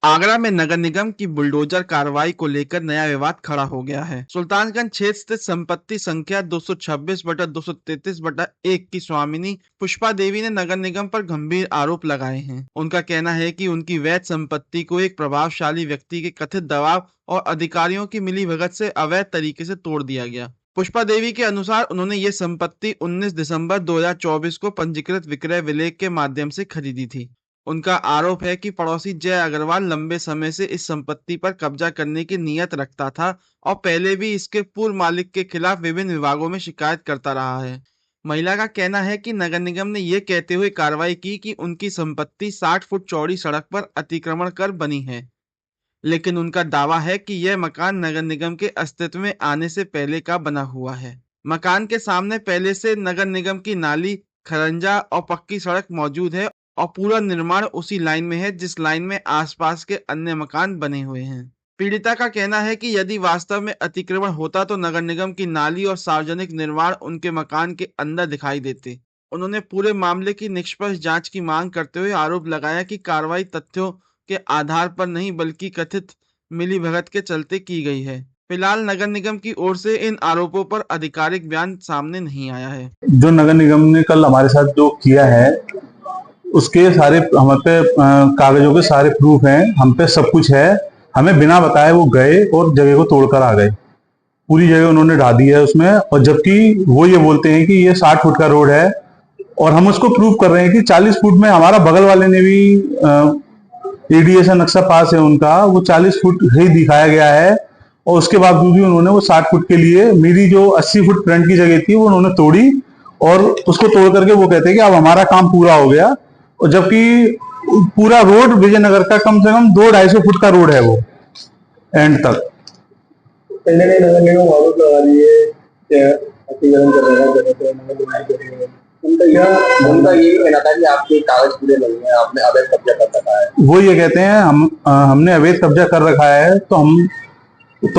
आगरा में नगर निगम की बुलडोजर कार्रवाई को लेकर नया विवाद खड़ा हो गया है। सुल्तानगंज क्षेत्र स्थित संपत्ति संख्या 226/233/1 की स्वामिनी पुष्पा देवी ने नगर निगम पर गंभीर आरोप लगाए हैं। उनका कहना है कि उनकी वैध संपत्ति को एक प्रभावशाली व्यक्ति के कथित दबाव और अधिकारियों की मिलीभगत से अवैध तरीके से तोड़ दिया गया। पुष्पा देवी के अनुसार उन्होंने ये संपत्ति 19 दिसंबर 2024 को पंजीकृत विक्रय विलेख के माध्यम से खरीदी थी। उनका आरोप है कि पड़ोसी जय अग्रवाल लंबे समय से इस संपत्ति पर कब्जा करने की नीयत रखता था और पहले भी इसके पूर्व मालिक के खिलाफ विभिन्न विभागों में शिकायत करता रहा है। महिला का कहना है कि नगर निगम ने यह कहते हुए कार्रवाई की कि उनकी संपत्ति 60 फुट चौड़ी सड़क पर अतिक्रमण कर बनी है, लेकिन उनका दावा है कि यह मकान नगर निगम के अस्तित्व में आने से पहले का बना हुआ है। मकान के सामने पहले से नगर निगम की नाली, खरंजा और पक्की सड़क मौजूद है और पूरा निर्माण उसी लाइन में है जिस लाइन में आसपास के अन्य मकान बने हुए हैं। पीड़िता का कहना है कि यदि वास्तव में अतिक्रमण होता तो नगर निगम की नाली और सार्वजनिक निर्माण उनके मकान के अंदर दिखाई देते। उन्होंने पूरे मामले की निष्पक्ष जांच की मांग करते हुए आरोप लगाया कि कार्रवाई तथ्यों के आधार पर नहीं बल्कि कथित मिलीभगत के चलते की गई है। फिलहाल नगर निगम की ओर से इन आरोपों पर आधिकारिक बयान सामने नहीं आया है। जो नगर निगम ने कल हमारे साथ जो किया है उसके सारे हम पे कागजों के सारे प्रूफ हैं, हम पे सब कुछ है। हमें बिना बताए वो गए और जगह को तोड़कर आ गए। पूरी जगह उन्होंने ढा दी है उसमें, और जबकि वो ये बोलते हैं कि ये 60 फुट का रोड है और हम उसको प्रूव कर रहे हैं कि 40 फुट में हमारा बगल वाले ने भी एडीएस नक्शा पास है उनका, वो 40 फुट ही दिखाया गया है। और उसके बावजूद भी उन्होंने वो 60 फुट के लिए मेरी जो 80 फुट फ्रंट की जगह थी वो उन्होंने तोड़ी, और उसको तोड़ करके वो कहते हैं कि अब हमारा काम पूरा हो गया। और जबकि पूरा रोड विजयनगर का कम से कम 200-250 फुट का रोड है वो एंड तक। कहीं ना कहीं नगर निगम आरोप लगा रही है कि अतिक्रमण कर रहा है, जगह पे नगर निगम कर रही है। उनका ये कहना था कि आपके कागज पूरे नहीं है, आपने अवैध कब्जा कर रखा है। वो ये कहते हैं हमने अवैध कब्जा कर रखा है, तो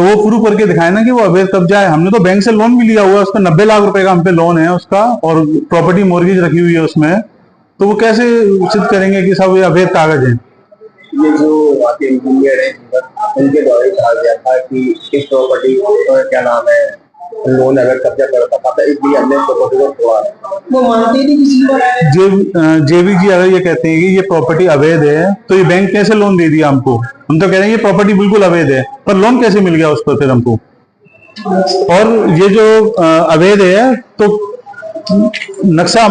वो प्रूव करके दिखाए ना कि वो अवैध कब्जा है। हमने तो बैंक से लोन भी लिया हुआ है, उसका 90 लाख रुपए का हम पे लोन है उसका, और प्रॉपर्टी मॉर्गेज रखी हुई है उसमें। तो वो कैसे सिद्ध करेंगे कि सब ये अवैध कागज है? ये जो आपके इंजीनियर है उनके द्वारा कहा गया था कि इस प्रॉपर्टी क्या नाम है, लोन अगर कब्जा कर रखा था इसलिए हमने प्रॉपर्टी को तोड़ा। वो मानते नहीं किसी को। जेबी जी अगर ये कहते हैं कि ये प्रॉपर्टी अवैध है तो ये बैंक कैसे लोन दे दिया हमको? हम तो कह रहे हैं ये प्रॉपर्टी बिल्कुल अवैध है, पर लोन कैसे मिल गया उस पर फिर हमको? और ये जो अवैध है तो नक्शा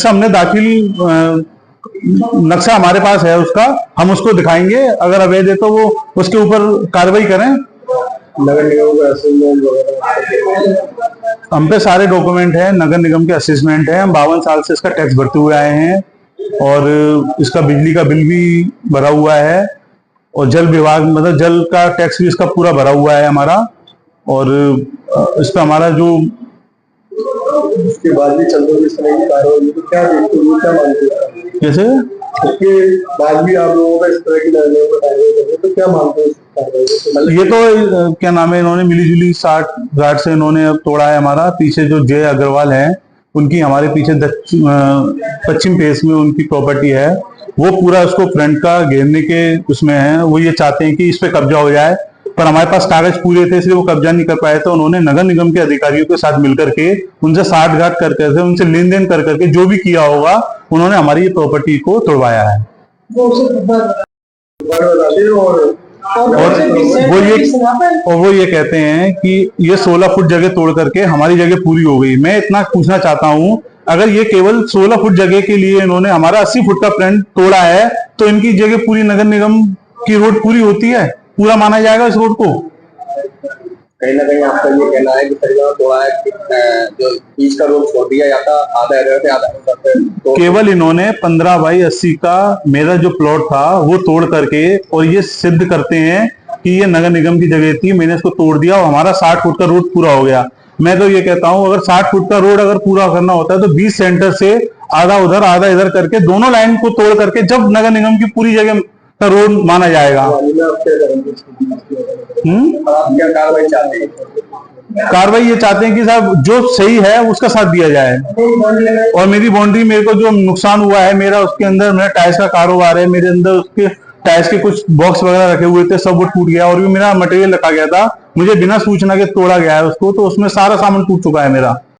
हमने दाखिल नक्शा हमारे पास है उसका, हम उसको दिखाएंगे। अगर अवैध है तो वो उसके ऊपर कार्रवाई करें। नगर निगम का असेसमेंट वगैरह हम पे सारे डॉक्यूमेंट है, नगर निगम के असेसमेंट है। हम 52 साल से इसका टैक्स भरते हुए आए हैं, और इसका बिजली का बिल भी भरा हुआ है, और जल विभाग मतलब जल का टैक्स भी इसका पूरा भरा हुआ है हमारा। और इस पर हमारा जो उसके बाद भी चलते हुए इस तरह की कार्रवाई तो क्या देखते हो, क्या मानते हो? जैसे उसके बाद भी आप लोगों का इस तरह की कार्रवाई करते तो क्या मानते हो? ये तो क्या नाम है, इन्होंने मिलीजुली 60 गार्ड से इन्होंने अब तोड़ा है हमारा। पीछे जो जय अग्रवाल है उनकी हमारे पीछे पश्चिम फेस में उनकी प्रॉपर्टी है, वो पूरा उसको फ्रंट का घेरने के उसमें है। वो ये चाहते हैं कि इस पे कब्जा हो जाए, पर हमारे पास कागज पूरे थे इसलिए वो कब्जा नहीं कर पाए। तो उन्होंने नगर निगम के अधिकारियों के साथ मिलकर के उनसे 60 गांठ कर करके उनसे लेन देन कर करके जो भी किया होगा उन्होंने हमारी ये प्रॉपर्टी को तोड़वाया है। और वो ये कहते हैं कि ये 16 फुट जगह तोड़ करके हमारी जगह पूरी हो गई। मैं इतना पूछना चाहता हूँ, अगर ये केवल 16 फुट जगह के लिए इन्होंने हमारा 80 फुट का फ्रंट तोड़ा है तो इनकी जगह पूरी नगर निगम की रोड पूरी होती है, पूरा माना जाएगा इस रोड को? कहीं ना कहीं आपका ये कहना है कि थोड़ा है जो बीच का रोड छोड़ दिया जाता, आधा इधर से आधा उधर से। तो केवल इन्होंने 15/80 का मेरा जो प्लॉट था वो तोड़ करके, और ये सिद्ध करते हैं कि ये नगर निगम की जगह थी, मैंने इसको तोड़ दिया और हमारा 60 फुट का रोड पूरा हो गया। मैं तो ये कहता हूं अगर 60 फुट का रोड अगर पूरा करना होता है तो 20 सेंटर से आधा उधर आधा इधर करके दोनों लाइन को तोड़ करके जब नगर निगम की पूरी जगह का रोड माना जाएगा। कार्रवाई ये चाहते हैं कि साहब जो सही है उसका साथ दिया जाए, और मेरी बाउंड्री मेरे को जो नुकसान हुआ है मेरा उसके अंदर, मेरा टाइल्स का कारोबार है, मेरे अंदर उसके टाइल्स के कुछ बॉक्स वगैरह रखे हुए थे, सब वो टूट गया। और भी मेरा मटेरियल रखा गया था, मुझे बिना सूचना के तोड़ा गया है उसको, तो उसमें सारा सामान टूट चुका है मेरा।